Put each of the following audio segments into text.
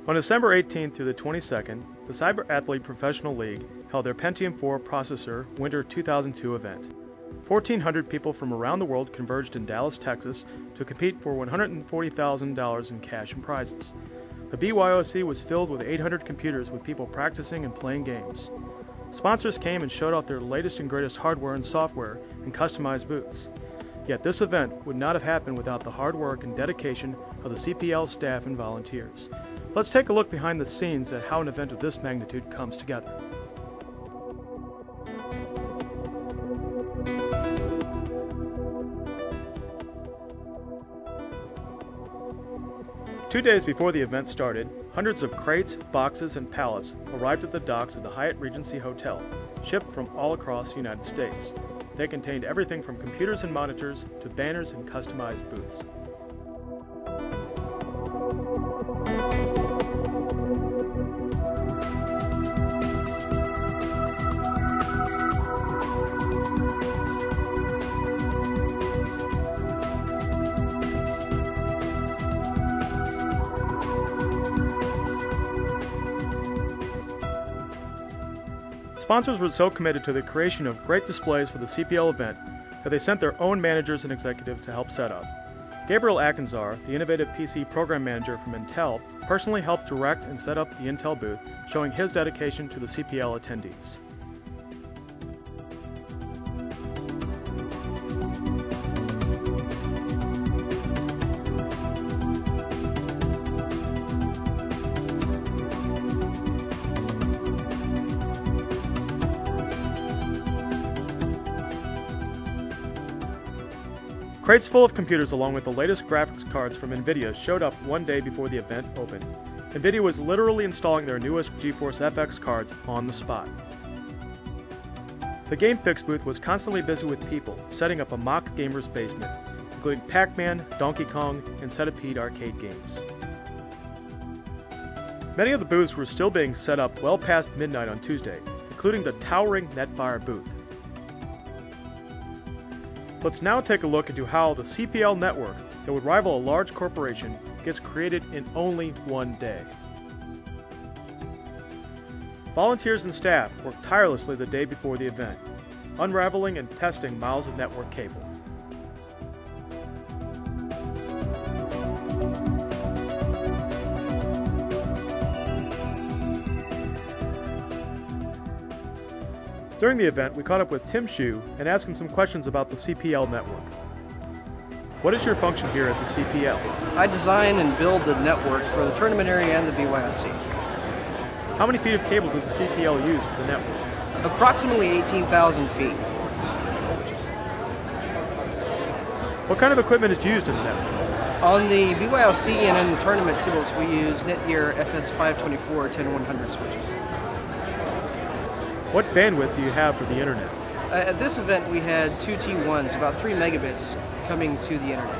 On December 18th through the 22nd, the Cyber Athlete Professional League held their Pentium 4 processor Winter 2002 event. 1,400 people from around the world converged in Dallas, Texas to compete for $140,000 in cash and prizes. The BYOC was filled with 800 computers with people practicing and playing games. Sponsors came and showed off their latest and greatest hardware and software in customized booths. Yet this event would not have happened without the hard work and dedication of the CPL staff and volunteers. Let's take a look behind the scenes at how an event of this magnitude comes together. Two days before the event started, hundreds of crates, boxes, and pallets arrived at the docks of the Hyatt Regency Hotel, shipped from all across the United States. They contained everything from computers and monitors to banners and customized booths. Sponsors were so committed to the creation of great displays for the CPL event that they sent their own managers and executives to help set up. Gabriel Akinzar, the innovative PC program manager from Intel, personally helped direct and set up the Intel booth, showing his dedication to the CPL attendees. Crates full of computers along with the latest graphics cards from NVIDIA showed up one day before the event opened. NVIDIA was literally installing their newest GeForce FX cards on the spot. The Game Fix booth was constantly busy with people, setting up a mock gamer's basement, including Pac-Man, Donkey Kong, and Centipede arcade games. Many of the booths were still being set up well past midnight on Tuesday, including the towering Netfire booth. Let's now take a look into how the CPL network that would rival a large corporation gets created in only one day. Volunteers and staff worked tirelessly the day before the event, unraveling and testing miles of network cable. During the event, we caught up with Tim Hsu and asked him some questions about the CPL network. What is your function here at the CPL? I design and build the network for the tournament area and the BYOC. How many feet of cable does the CPL use for the network? Approximately 18,000 feet. What kind of equipment is used in the network? On the BYOC and in the tournament tables, we use Netgear FS524 10100 switches. What bandwidth do you have for the internet? At this event, we had two T1s, about 3 megabits, coming to the internet.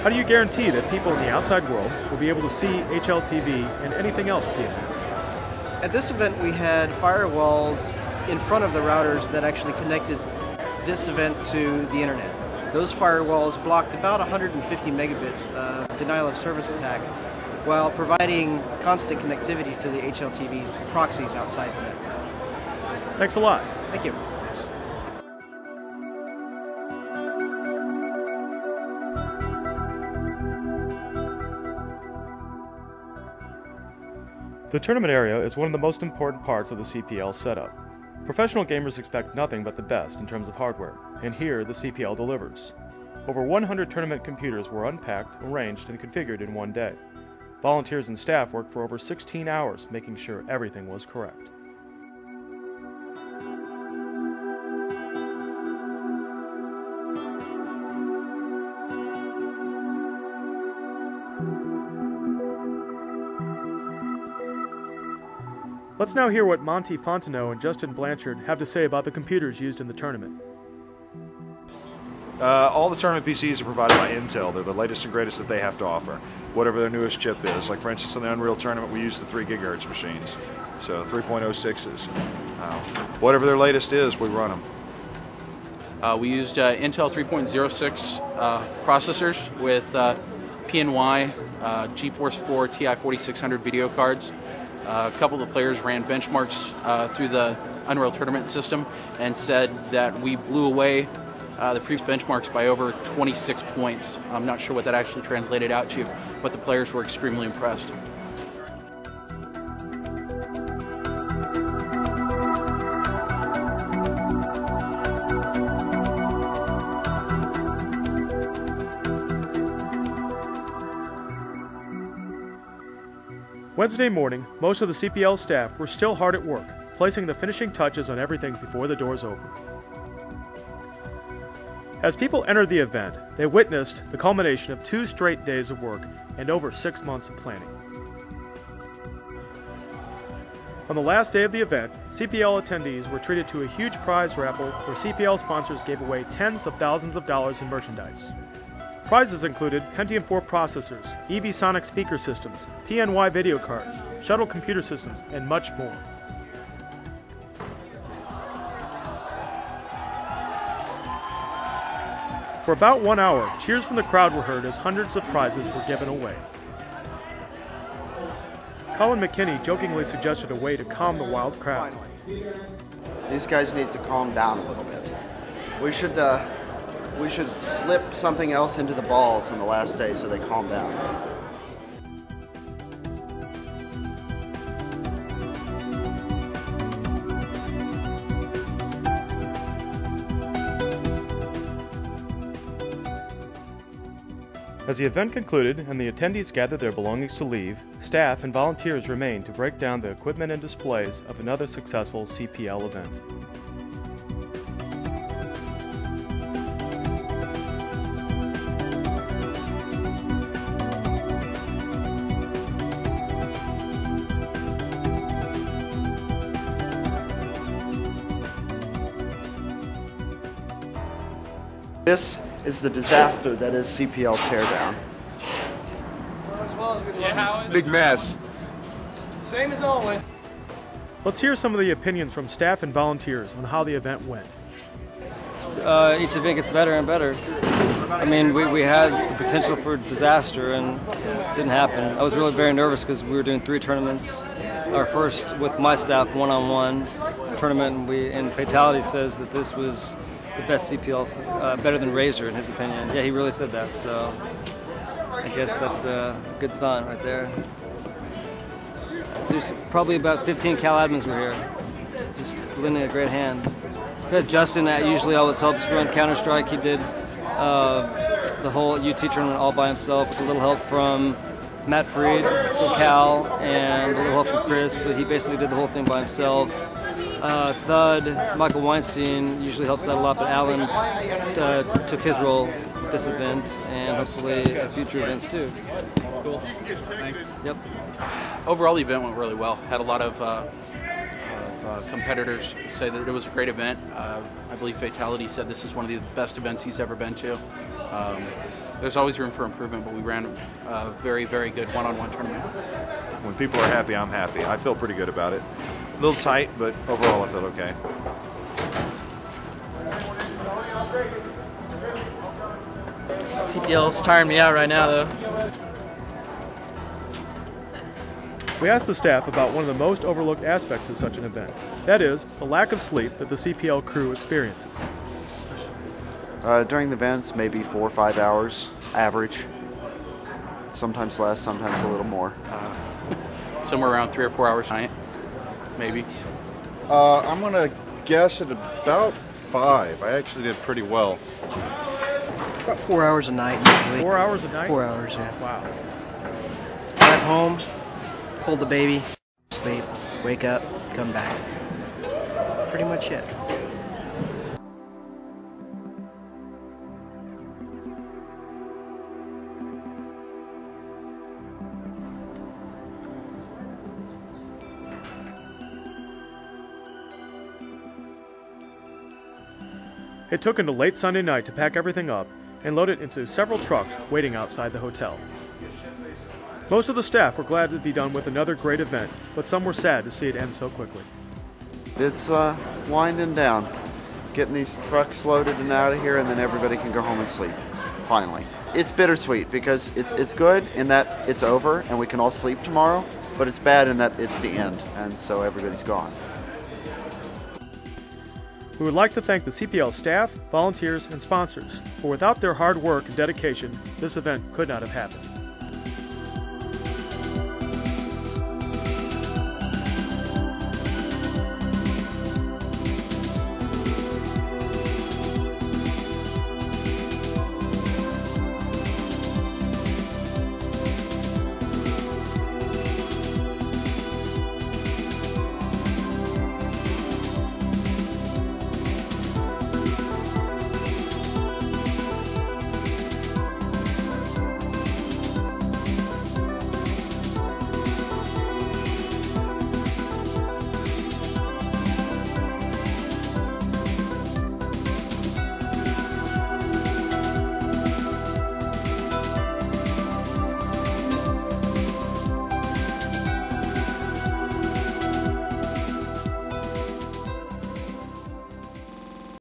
How do you guarantee that people in the outside world will be able to see HLTV and anything else at the event? At this event, we had firewalls in front of the routers that actually connected this event to the internet. Those firewalls blocked about 150 megabits of denial of service attack, while providing constant connectivity to the HLTV proxies outside the network. Thanks a lot. Thank you. The tournament area is one of the most important parts of the CPL setup. Professional gamers expect nothing but the best in terms of hardware, and here the CPL delivers. Over 100 tournament computers were unpacked, arranged, and configured in one day. Volunteers and staff worked for over 16 hours making sure everything was correct. Let's now hear what Monty Fontenot and Justin Blanchard have to say about the computers used in the tournament. All the tournament PCs are provided by Intel. They're the latest and greatest that they have to offer, whatever their newest chip is. Like, for instance, in the Unreal tournament, we use the 3 gigahertz machines, so 3.06s. Whatever their latest is, we run them. We used Intel 3.06 processors with PNY GeForce 4 Ti 4600 video cards. A couple of the players ran benchmarks through the Unreal Tournament system and said that we blew away the previous benchmarks by over 26 points. I'm not sure what that actually translated out to, but the players were extremely impressed. Wednesday morning, most of the CPL staff were still hard at work, placing the finishing touches on everything before the doors opened. As people entered the event, they witnessed the culmination of 2 straight days of work and over 6 months of planning. On the last day of the event, CPL attendees were treated to a huge prize raffle where CPL sponsors gave away tens of thousands of dollars in merchandise. Prizes included Pentium 4 processors, EV Sonic speaker systems, PNY video cards, shuttle computer systems, and much more. For about 1 hour, cheers from the crowd were heard as hundreds of prizes were given away. Colin McKinney jokingly suggested a way to calm the wild crowd. These guys need to calm down a little bit. We should slip something else into the balls on the last day so they calm down. As the event concluded and the attendees gathered their belongings to leave, staff and volunteers remained to break down the equipment and displays of another successful CPL event. This is the disaster that is CPL Teardown. Big mess. Same as always. Let's hear some of the opinions from staff and volunteers on how the event went. Each event gets better and better. I mean, we had the potential for disaster and it didn't happen. I was really very nervous because we were doing 3 tournaments. Our first with my staff, one-on-one tournament, and Fatality says that this was the best CPL, better than Razor in his opinion. Yeah, he really said that, so I guess that's a good sign right there. There's probably about 15 Cal admins were here, just lending a great hand. We had Justin that usually always helps run Counter-Strike. He did the whole UT tournament all by himself with a little help from Matt Freed from Cal and a little help from Chris, but he basically did the whole thing by himself. Thud, Michael Weinstein usually helps out a lot, but Alan took his role at this event and hopefully at future events too. Cool. Thanks. Yep. Overall, the event went really well. Had a lot of competitors say that it was a great event. I believe Fatality said this is one of the best events he's ever been to. There's always room for improvement, but we ran a very, very good one-on-one tournament. When people are happy, I'm happy. I feel pretty good about it. A little tight, but overall I feel okay. CPL's tiring me out right now, though. We asked the staff about one of the most overlooked aspects of such an event. That is, the lack of sleep that the CPL crew experiences. During the events, maybe 4 or 5 hours average. Sometimes less, sometimes a little more. Somewhere around 3 or 4 hours a night, maybe. I'm gonna guess at about 5. I actually did pretty well. About 4 hours a night usually. 4 hours a night? 4 hours, yeah. Wow. Drive home, hold the baby, sleep, wake up, come back. Pretty much it. It took until late Sunday night to pack everything up and load it into several trucks waiting outside the hotel. Most of the staff were glad to be done with another great event, but some were sad to see it end so quickly. It's winding down. Getting these trucks loaded and out of here, and then everybody can go home and sleep. Finally. it's bittersweet because it's good in that it's over and we can all sleep tomorrow, but it's bad in that it's the end, and so everybody's gone. We would like to thank the CPL staff, volunteers, and sponsors, for without their hard work and dedication, this event could not have happened.